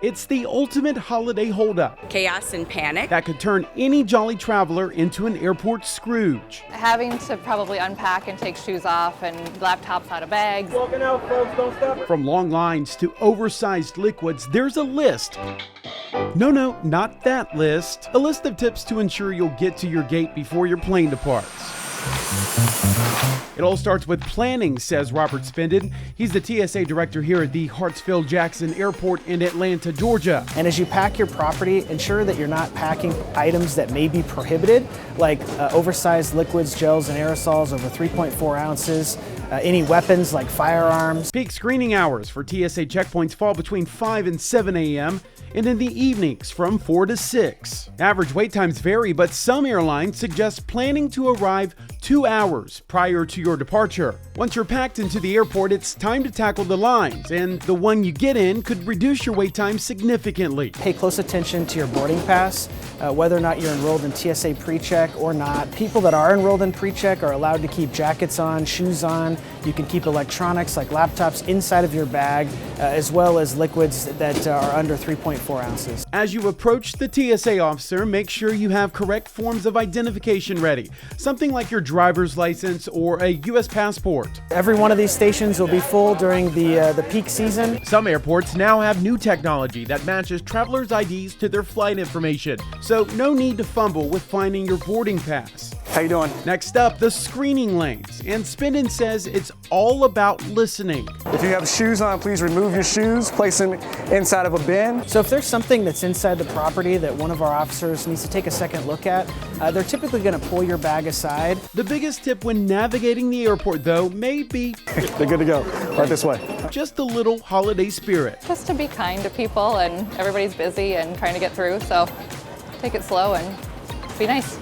It's the ultimate holiday holdup. Chaos and panic. That could turn any jolly traveler into an airport Scrooge. Having to probably unpack and take shoes off and laptops out of bags. Walking out, folks, don't stop. From long lines to oversized liquids, there's a list. No, not that list. A list of tips to ensure you'll get to your gate before your plane departs. It all starts with planning, says Robert Spindon. He's the TSA director here at the Hartsfield-Jackson Airport in Atlanta, Georgia. And as you pack your property, ensure that you're not packing items that may be prohibited, like oversized liquids, gels, and aerosols over 3.4 ounces, any weapons like firearms. Peak screening hours for TSA checkpoints fall between 5 and 7 a.m. and in the evenings from 4 to 6. Average wait times vary, but some airlines suggest planning to arrive 2 hours prior to your departure. Once you're packed into the airport, it's time to tackle the lines, and the one you get in could reduce your wait time significantly. Pay close attention to your boarding pass, whether or not you're enrolled in TSA PreCheck or not. People that are enrolled in PreCheck are allowed to keep jackets on, shoes on. You can keep electronics like laptops inside of your bag, as well as liquids that are under 3.4 ounces. As you approach the TSA officer, make sure you have correct forms of identification ready. Something like your driver's license or a U.S. passport. Every one of these stations will be full during the peak season. Some airports now have new technology that matches travelers' IDs to their flight information, so no need to fumble with finding your boarding pass. How you doing? Next up, the screening lanes, and Spindon says it's all about listening. If you have shoes on, please remove your shoes, place them inside of a bin. So if there's something that's inside the property that one of our officers needs to take a second look at, they're typically going to pull your bag aside. The biggest tip when navigating the airport, though, may be They're good to go. Right this way. just a little holiday spirit. Just to be kind to people, and everybody's busy and trying to get through, so take it slow and be nice.